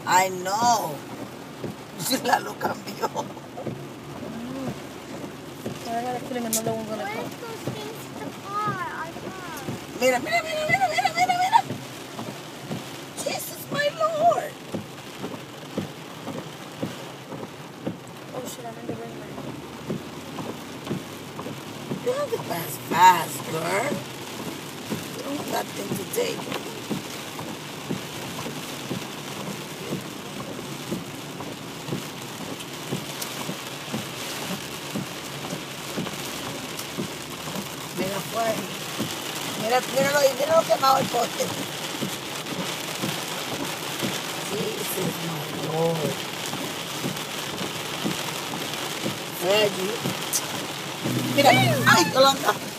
I know. La luz cambió. Ahora le no lo pongo en el Where's those things to car? I got. Mira, mira, mira, mira, mira, mira, mira. Jesus, my Lord. Oh shit, I'm in the ring right now. You have to pass fast, girl. You don't have that thing to take. Mira, pues. Míralo ahí, míralo quemado el poste. Jesus, my Lord. Reggie. Mira, ay, Yolanda.